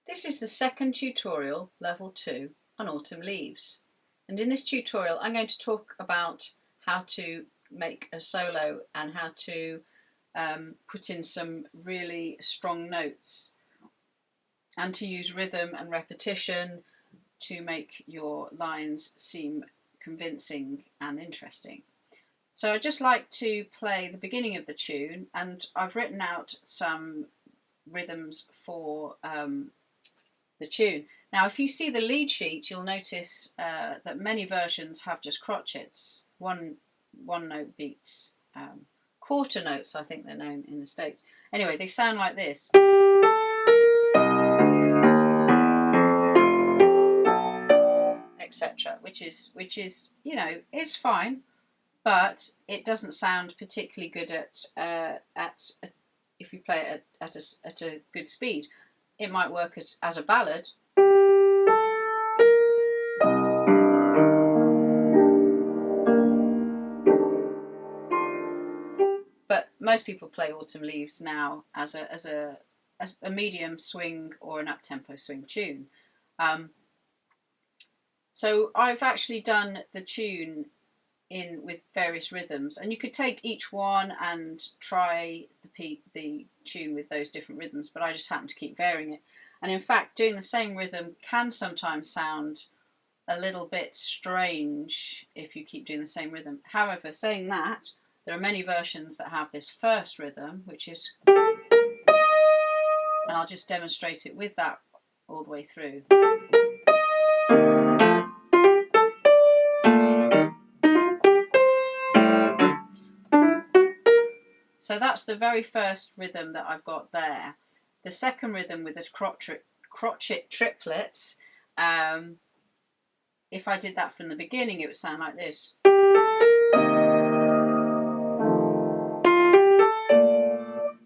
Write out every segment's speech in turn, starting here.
This is the second tutorial, level 2, on autumn leaves. And in this tutorial I'm going to talk about how to make a solo and how to put in some really strong notes and to use rhythm and repetition to make your lines seem convincing and interesting. So I'd just like to play the beginning of the tune, and I've written out some rhythms for the tune. Now if you see the lead sheet you'll notice that many versions have just crotchets, one note beats, quarter notes I think they're known in the States. Anyway, they sound like this. Etc. Which is you know, it's fine, but it doesn't sound particularly good if you play it at a good speed. It might work as a ballad, but most people play Autumn Leaves now as a medium swing or an up-tempo swing tune. So I've actually done the tune with various rhythms, and you could take each one and try the tune with those different rhythms, but I just happen to keep varying it. And in fact, doing the same rhythm can sometimes sound a little bit strange if you keep doing the same rhythm. However, saying that, there are many versions that have this first rhythm, which is, and I'll just demonstrate it with that all the way through. So that's the very first rhythm that I've got there. The second rhythm with the crotchet triplets, if I did that from the beginning it would sound like this.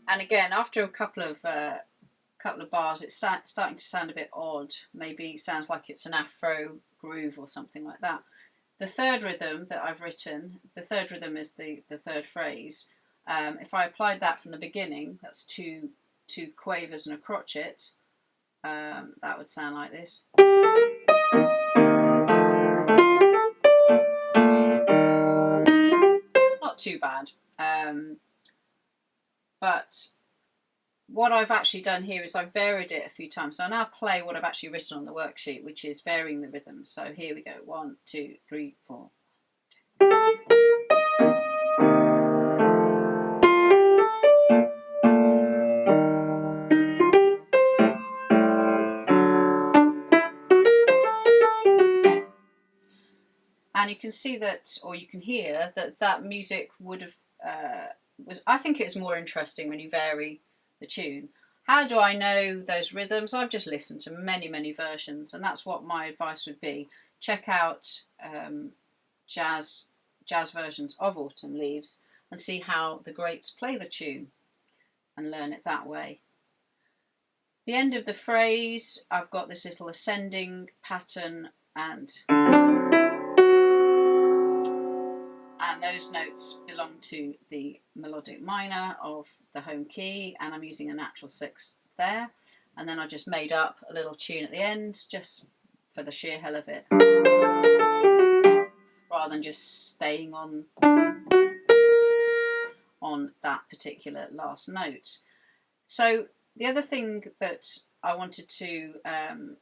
And again, after a couple of bars it's starting to sound a bit odd. Maybe it sounds like it's an Afro groove or something like that. The third rhythm that I've written, the third rhythm is the third phrase. If I applied that from the beginning, that's two quavers and a crotchet, that would sound like this. Not too bad. But what I've actually done here is I've varied it a few times. So I now play what I've actually written on the worksheet, which is varying the rhythms. So here we go. 1, 2, 3, 4. And you can see that, or you can hear that music would have I think it's more interesting when you vary the tune. How do I know those rhythms? I've just listened to many versions, and that's what my advice would be. Check out jazz versions of Autumn Leaves and see how the greats play the tune and learn it that way. The end of the phrase, I've got this little ascending pattern, and those notes belong to the melodic minor of the home key, and I'm using a natural sixth there. And then I just made up a little tune at the end, just for the sheer hell of it, rather than just staying on that particular last note. So the other thing that I wanted to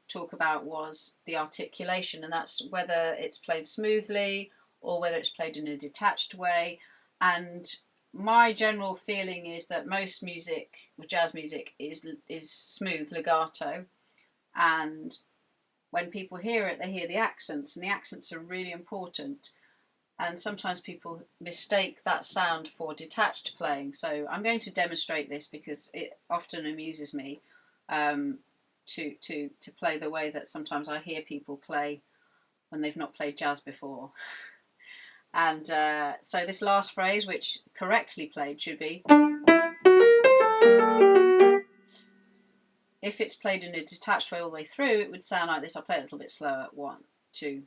talk about was the articulation, and that's whether it's played smoothly or whether it's played in a detached way. And my general feeling is that most music, jazz music, is smooth legato, and when people hear it they hear the accents, and the accents are really important, and sometimes people mistake that sound for detached playing. So I'm going to demonstrate this because it often amuses me to play the way that sometimes I hear people play when they've not played jazz before. And so this last phrase, which correctly played should be, if it's played in a detached way all the way through, it would sound like this. I'll play it a little bit slower. 1, 2.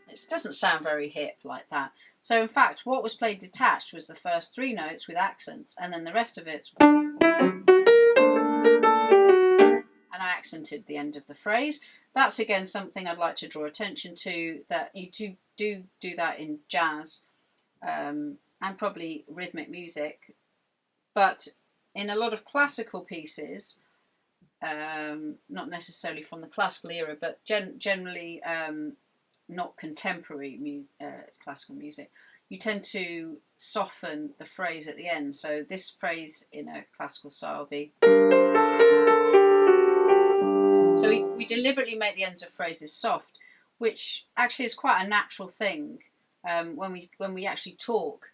It doesn't sound very hip like that. So in fact, what was played detached was the first 3 notes with accents, and then the rest of it's accented the end of the phrase. That's again something I'd like to draw attention to, that you do that in jazz and probably rhythmic music, but in a lot of classical pieces, not necessarily from the classical era, but generally not contemporary classical music, you tend to soften the phrase at the end. So this phrase in a classical style will be. So we deliberately make the ends of phrases soft, which actually is quite a natural thing. When we actually talk,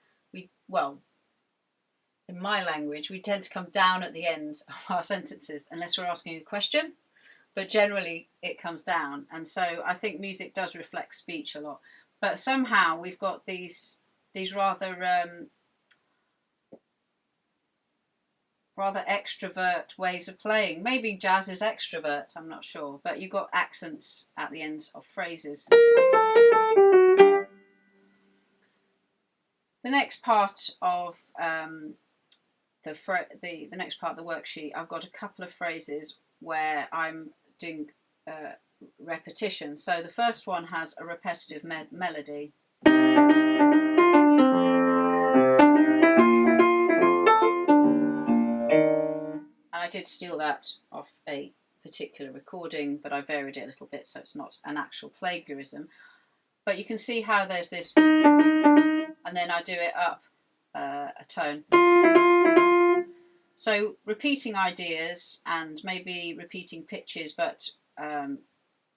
in my language, we tend to come down at the end of our sentences unless we're asking a question, but generally it comes down. And so I think music does reflect speech a lot. But somehow we've got these rather extrovert ways of playing. Maybe jazz is extrovert, I'm not sure, but you've got accents at the ends of phrases. The next part of the next part of the worksheet, I've got a couple of phrases where I'm doing repetition. So the first one has a repetitive melody. I did steal that off a particular recording, but I varied it a little bit so it's not an actual plagiarism. But you can see how there's this, and then I do it up a tone. So repeating ideas and maybe repeating pitches, but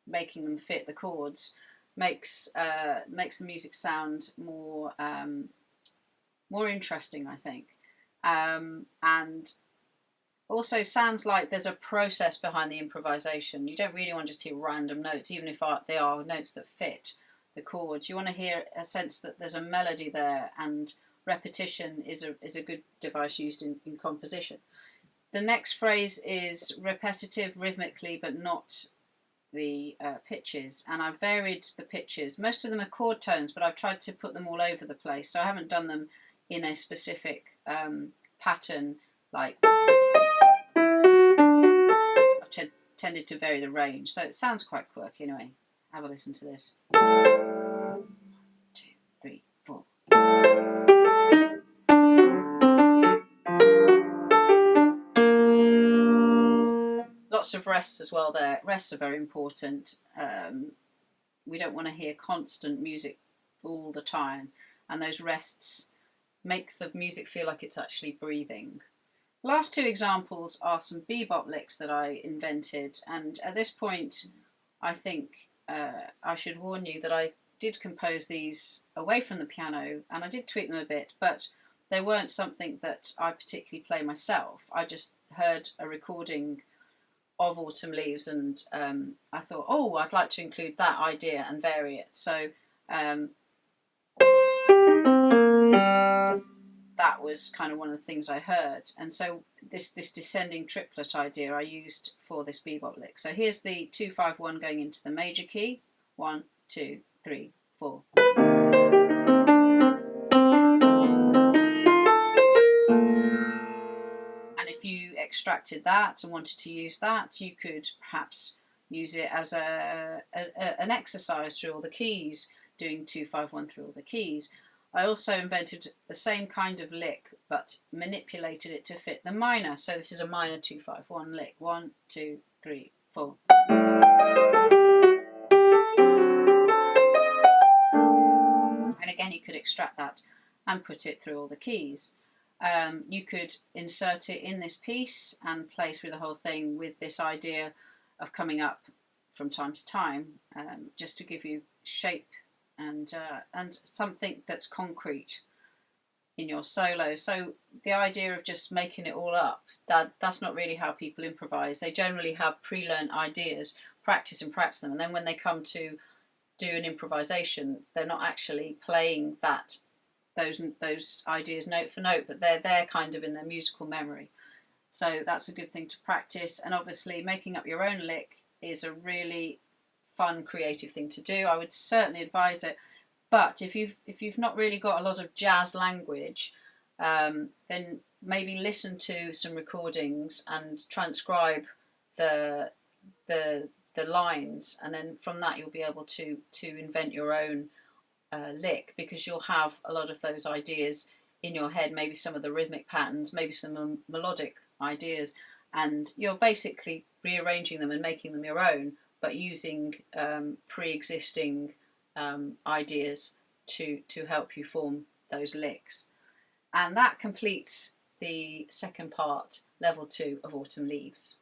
making them fit the chords makes the music sound more interesting, I think, and also sounds like there's a process behind the improvisation. You don't really want to just hear random notes, even if they are notes that fit the chords. You want to hear a sense that there's a melody there, and repetition is a good device used in composition. The next phrase is repetitive rhythmically, but not the pitches, and I've varied the pitches. Most of them are chord tones, but I've tried to put them all over the place, so I haven't done them in a specific pattern. Like, I've tended to vary the range, so it sounds quite quirky anyway. Have a listen to this. 1, 2, 3, 4. Lots of rests as well there. Rests are very important. We don't want to hear constant music all the time, and those rests make the music feel like it's actually breathing. Last two examples are some bebop licks that I invented, and at this point I think I should warn you that I did compose these away from the piano, and I did tweak them a bit, but they weren't something that I particularly play myself. I just heard a recording of Autumn Leaves, and I thought, oh, I'd like to include that idea and vary it. So that was kind of one of the things I heard, and so this descending triplet idea I used for this bebop lick. So here's the 2-5-1 going into the major key. 1, 2, 3, 4. And if you extracted that and wanted to use that, you could perhaps use it as an exercise through all the keys, doing 2-5-1 through all the keys. I also invented the same kind of lick, but manipulated it to fit the minor. So this is a minor 2-5-1 lick. 1, 2, 3, 4. And again, you could extract that and put it through all the keys. You could insert it in this piece and play through the whole thing with this idea of coming up from time to time, just to give you shape and something that's concrete in your solo. So the idea of just making it all up, that's not really how people improvise. They generally have pre-learned ideas, practice them, and then when they come to do an improvisation, they're not actually playing those ideas note for note, but they're there kind of in their musical memory. So that's a good thing to practice. And obviously making up your own lick is a really fun, creative thing to do. I would certainly advise it. But if you've not really got a lot of jazz language, then maybe listen to some recordings and transcribe the the lines, and then from that you'll be able to invent your own lick, because you'll have a lot of those ideas in your head, maybe some of the rhythmic patterns, maybe some melodic ideas, and you're basically rearranging them and making them your own, but using pre-existing ideas to help you form those licks. And that completes the second part, level 2 of Autumn Leaves.